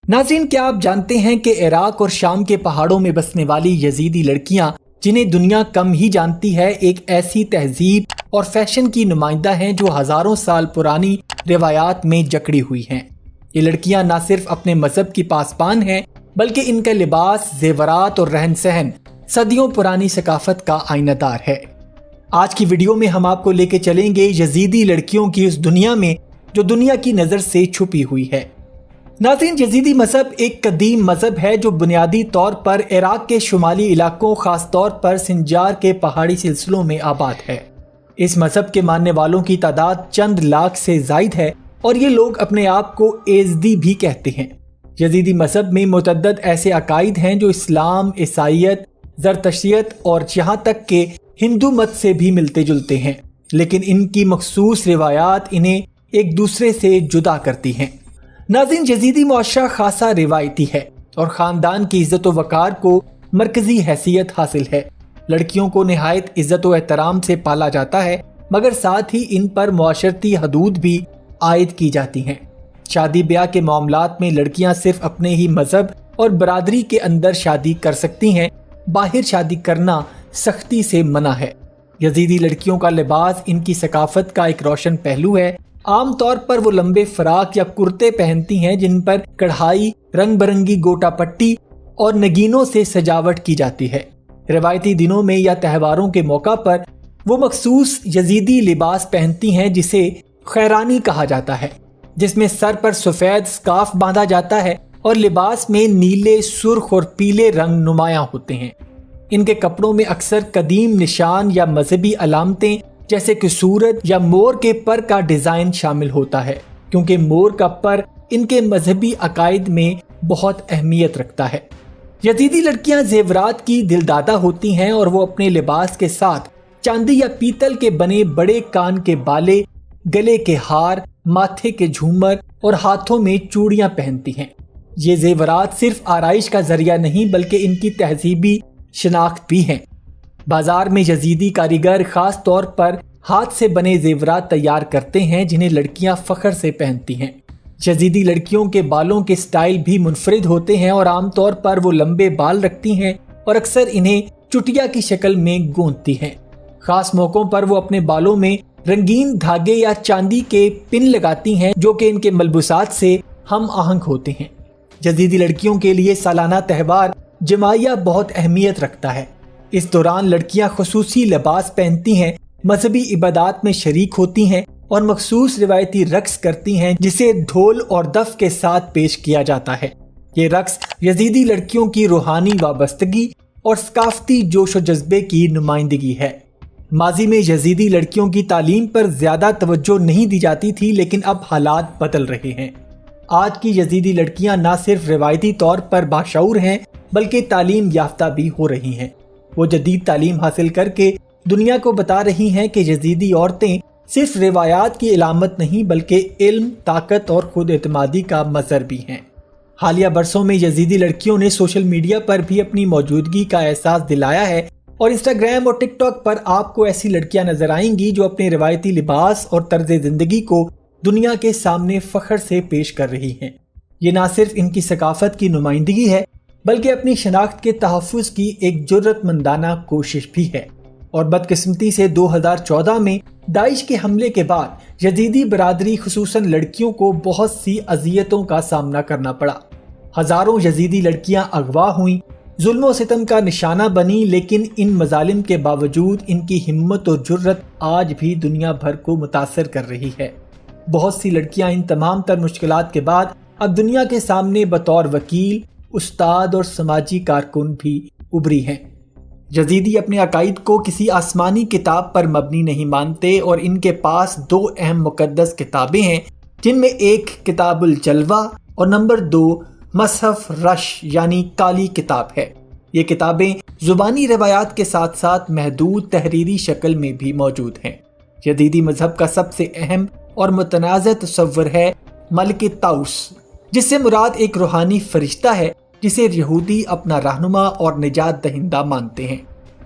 ناظرین، کیا آپ جانتے ہیں کہ عراق اور شام کے پہاڑوں میں بسنے والی یزیدی لڑکیاں، جنہیں دنیا کم ہی جانتی ہے، ایک ایسی تہذیب اور فیشن کی نمائندہ ہیں جو ہزاروں سال پرانی روایات میں جکڑی ہوئی ہیں۔ یہ لڑکیاں نہ صرف اپنے مذہب کی پاسبان ہیں بلکہ ان کا لباس، زیورات اور رہن سہن صدیوں پرانی ثقافت کا آئینہ دار ہے۔ آج کی ویڈیو میں ہم آپ کو لے کے چلیں گے یزیدی لڑکیوں کی اس دنیا میں جو دنیا کی نظر سے چھپی ہوئی ہے۔ ناظرین، یزیدی مذہب ایک قدیم مذہب ہے جو بنیادی طور پر عراق کے شمالی علاقوں، خاص طور پر سنجار کے پہاڑی سلسلوں میں آباد ہے۔ اس مذہب کے ماننے والوں کی تعداد چند لاکھ سے زائد ہے اور یہ لوگ اپنے آپ کو ایزدی بھی کہتے ہیں۔ یزیدی مذہب میں متعدد ایسے عقائد ہیں جو اسلام، عیسائیت، زرتشتیت اور یہاں تک کہ ہندو مت سے بھی ملتے جلتے ہیں، لیکن ان کی مخصوص روایات انہیں ایک دوسرے سے جدا کرتی ہیں۔ ناظرین، یزیدی معاشرہ خاصا روایتی ہے اور خاندان کی عزت و وقار کو مرکزی حیثیت حاصل ہے۔ لڑکیوں کو نہایت عزت و احترام سے پالا جاتا ہے، مگر ساتھ ہی ان پر معاشرتی حدود بھی عائد کی جاتی ہیں۔ شادی بیاہ کے معاملات میں لڑکیاں صرف اپنے ہی مذہب اور برادری کے اندر شادی کر سکتی ہیں، باہر شادی کرنا سختی سے منع ہے۔ یزیدی لڑکیوں کا لباس ان کی ثقافت کا ایک روشن پہلو ہے۔ عام طور پر وہ لمبے فراق یا کرتے پہنتی ہیں جن پر کڑھائی، رنگ برنگی گوٹا پٹی اور نگینوں سے سجاوٹ کی جاتی ہے۔ روایتی دنوں میں یا تہواروں کے موقع پر وہ مخصوص یزیدی لباس پہنتی ہیں جسے خیرانی کہا جاتا ہے، جس میں سر پر سفید سکارف باندھا جاتا ہے اور لباس میں نیلے، سرخ اور پیلے رنگ نمایاں ہوتے ہیں۔ ان کے کپڑوں میں اکثر قدیم نشان یا مذہبی علامتیں جیسے کہ سورج یا مور کے پر کا ڈیزائن شامل ہوتا ہے، کیونکہ مور کا پر ان کے مذہبی عقائد میں بہت اہمیت رکھتا ہے۔ یزیدی لڑکیاں زیورات کی دلدادہ ہوتی ہیں اور وہ اپنے لباس کے ساتھ چاندی یا پیتل کے بنے بڑے کان کے بالے، گلے کے ہار، ماتھے کے جھومر اور ہاتھوں میں چوڑیاں پہنتی ہیں۔ یہ زیورات صرف آرائش کا ذریعہ نہیں بلکہ ان کی تہذیبی شناخت بھی ہیں۔ بازار میں یزیدی کاریگر خاص طور پر ہاتھ سے بنے زیورات تیار کرتے ہیں جنہیں لڑکیاں فخر سے پہنتی ہیں۔ یزیدی لڑکیوں کے بالوں کے سٹائل بھی منفرد ہوتے ہیں اور عام طور پر وہ لمبے بال رکھتی ہیں اور اکثر انہیں چٹیا کی شکل میں گوندتی ہیں۔ خاص موقعوں پر وہ اپنے بالوں میں رنگین دھاگے یا چاندی کے پن لگاتی ہیں جو کہ ان کے ملبوسات سے ہم آہنگ ہوتے ہیں۔ یزیدی لڑکیوں کے لیے سالانہ تہوار جمعیہ بہت اہمیت رکھتا ہے۔ اس دوران لڑکیاں خصوصی لباس پہنتی ہیں، مذہبی عبادات میں شریک ہوتی ہیں اور مخصوص روایتی رقص کرتی ہیں جسے ڈھول اور دف کے ساتھ پیش کیا جاتا ہے۔ یہ رقص یزیدی لڑکیوں کی روحانی وابستگی اور ثقافتی جوش و جذبے کی نمائندگی ہے۔ ماضی میں یزیدی لڑکیوں کی تعلیم پر زیادہ توجہ نہیں دی جاتی تھی، لیکن اب حالات بدل رہے ہیں۔ آج کی یزیدی لڑکیاں نہ صرف روایتی طور پر باشعور ہیں بلکہ تعلیم یافتہ بھی ہو رہی ہیں۔ وہ جدید تعلیم حاصل کر کے دنیا کو بتا رہی ہیں کہ یزیدی عورتیں صرف روایات کی علامت نہیں بلکہ علم، طاقت اور خود اعتمادی کا مظہر بھی ہیں۔ حالیہ برسوں میں یزیدی لڑکیوں نے سوشل میڈیا پر بھی اپنی موجودگی کا احساس دلایا ہے اور انسٹاگرام اور ٹک ٹاک پر آپ کو ایسی لڑکیاں نظر آئیں گی جو اپنے روایتی لباس اور طرز زندگی کو دنیا کے سامنے فخر سے پیش کر رہی ہیں۔ یہ نہ صرف ان کی ثقافت کی نمائندگی ہے بلکہ اپنی شناخت کے تحفظ کی ایک جرأت مندانہ کوشش بھی ہے۔ اور بدقسمتی سے 2014 میں داعش کے حملے کے بعد یزیدی برادری خصوصاً لڑکیوں کو بہت سی اذیتوں کا سامنا کرنا پڑا۔ ہزاروں یزیدی لڑکیاں اغوا ہوئیں، ظلم و ستم کا نشانہ بنی، لیکن ان مظالم کے باوجود ان کی ہمت اور جرأت آج بھی دنیا بھر کو متاثر کر رہی ہے۔ بہت سی لڑکیاں ان تمام تر مشکلات کے بعد اب دنیا کے سامنے بطور وکیل، استاد اور سماجی کارکن بھی ابھری ہیں۔ یزیدی اپنے عقائد کو کسی آسمانی کتاب پر مبنی نہیں مانتے اور ان کے پاس 2 اہم مقدس کتابیں ہیں، جن میں ایک کتاب الجلوہ اور نمبر 2 مصحف رش یعنی کالی کتاب ہے۔ یہ کتابیں زبانی روایات کے ساتھ ساتھ محدود تحریری شکل میں بھی موجود ہیں۔ یزیدی مذہب کا سب سے اہم اور متنازع تصور ہے ملک طاؤس، جس سے مراد ایک روحانی فرشتہ ہے جسے یہودی اپنا رہنما اور نجات دہندہ مانتے ہیں۔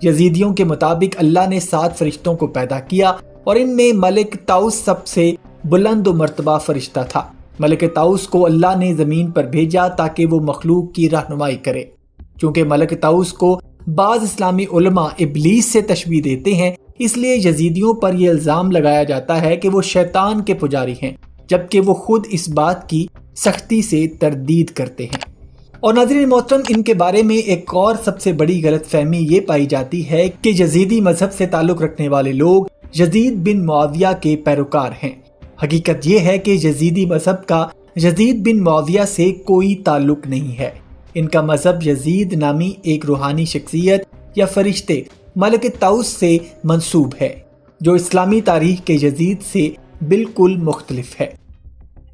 یزیدیوں کے مطابق اللہ نے 7 فرشتوں کو پیدا کیا اور ان میں ملک طاؤس سب سے بلند و مرتبہ فرشتہ تھا۔ ملک طاؤس کو اللہ نے زمین پر بھیجا تاکہ وہ مخلوق کی رہنمائی کرے۔ چونکہ ملک طاؤس کو بعض اسلامی علماء ابلیس سے تشبیہ دیتے ہیں، اس لیے یزیدیوں پر یہ الزام لگایا جاتا ہے کہ وہ شیطان کے پجاری ہیں، جبکہ وہ خود اس بات کی سختی سے تردید کرتے ہیں۔ اور ناظرین محترم، ان کے بارے میں ایک اور سب سے بڑی غلط فہمی یہ پائی جاتی ہے کہ یزیدی مذہب سے تعلق رکھنے والے لوگ یزید بن معاویہ کے پیروکار ہیں۔ حقیقت یہ ہے کہ یزیدی مذہب کا یزید بن معاویہ سے کوئی تعلق نہیں ہے۔ ان کا مذہب یزید نامی ایک روحانی شخصیت یا فرشتے ملک طاؤس سے منسوب ہے، جو اسلامی تاریخ کے یزید سے بالکل مختلف ہے۔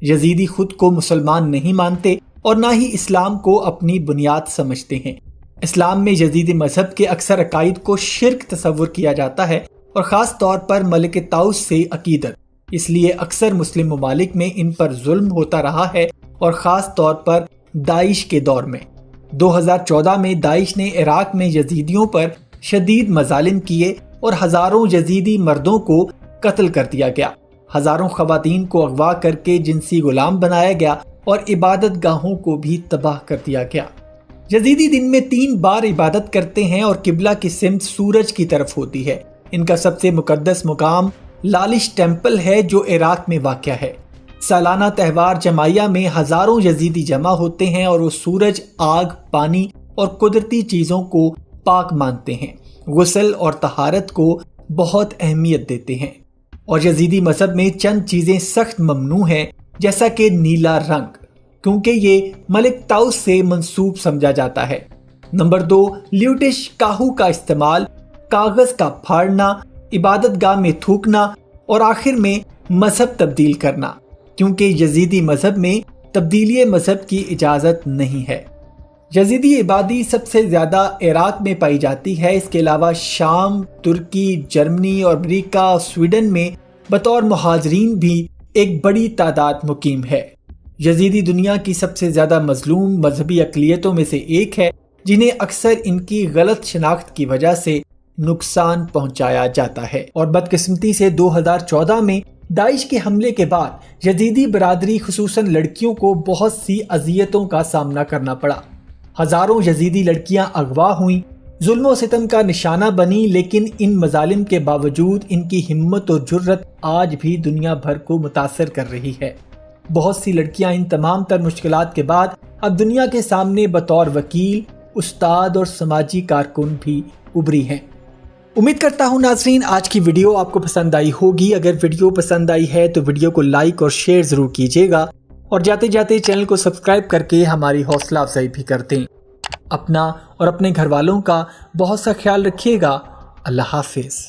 یزیدی خود کو مسلمان نہیں مانتے اور نہ ہی اسلام کو اپنی بنیاد سمجھتے ہیں۔ اسلام میں یزیدی مذہب کے اکثر عقائد کو شرک تصور کیا جاتا ہے، اور خاص طور پر ملک طاؤس سے عقیدت۔ اس لیے اکثر مسلم ممالک میں ان پر ظلم ہوتا رہا ہے، اور خاص طور پر داعش کے دور میں۔ 2014 میں داعش نے عراق میں یزیدیوں پر شدید مظالم کیے اور ہزاروں یزیدی مردوں کو قتل کر دیا گیا، ہزاروں خواتین کو اغوا کر کے جنسی غلام بنایا گیا، اور عبادت گاہوں کو بھی تباہ کر دیا گیا۔ یزیدی دن میں 3 بار عبادت کرتے ہیں اور قبلہ کی سمت سورج کی طرف ہوتی ہے۔ ان کا سب سے مقدس مقام لالش ٹیمپل ہے جو عراق میں واقع ہے۔ سالانہ تہوار جمعیہ میں ہزاروں یزیدی جمع ہوتے ہیں اور وہ سورج، آگ، پانی اور قدرتی چیزوں کو پاک مانتے ہیں، غسل اور طہارت کو بہت اہمیت دیتے ہیں۔ اور یزیدی مذہب میں چند چیزیں سخت ممنوع ہیں، جیسا کہ نیلا رنگ، کیونکہ یہ ملک طاؤس سے منسوب سمجھا جاتا ہے۔ نمبر 2، لیوٹش کاہو کا استعمال، کاغذ کا پھاڑنا، عبادت گاہ میں تھوکنا، اور آخر میں مذہب تبدیل کرنا، کیونکہ یزیدی مذہب میں تبدیلی مذہب کی اجازت نہیں ہے۔ یزیدی عبادی سب سے زیادہ عراق میں پائی جاتی ہے۔ اس کے علاوہ شام، ترکی، جرمنی اور امریکہ، سویڈن میں بطور مہاجرین بھی ایک بڑی تعداد مقیم ہے۔ یزیدی دنیا کی سب سے زیادہ مظلوم مذہبی اقلیتوں میں سے ایک ہے، جنہیں اکثر ان کی غلط شناخت کی وجہ سے نقصان پہنچایا جاتا ہے۔ اور بدقسمتی سے 2014 میں داعش کے حملے کے بعد یزیدی برادری خصوصاً لڑکیوں کو بہت سی اذیتوں کا سامنا کرنا پڑا۔ ہزاروں یزیدی لڑکیاں اغوا ہوئیں، ظلم و ستم کا نشانہ بنی، لیکن ان مظالم کے باوجود ان کی ہمت اور جرت آج بھی دنیا بھر کو متاثر کر رہی ہے۔ بہت سی لڑکیاں ان تمام تر مشکلات کے بعد اب دنیا کے سامنے بطور وکیل، استاد اور سماجی کارکن بھی ابھری ہیں۔ امید کرتا ہوں ناظرین آج کی ویڈیو آپ کو پسند آئی ہوگی۔ اگر ویڈیو پسند آئی ہے تو ویڈیو کو لائک اور شیئر ضرور کیجیے گا، اور جاتے جاتے چینل کو سبسکرائب کر کے ہماری حوصلہ افزائی بھی کر دیں۔ اپنا اور اپنے گھر والوں کا بہت سا خیال رکھیے گا۔ اللہ حافظ۔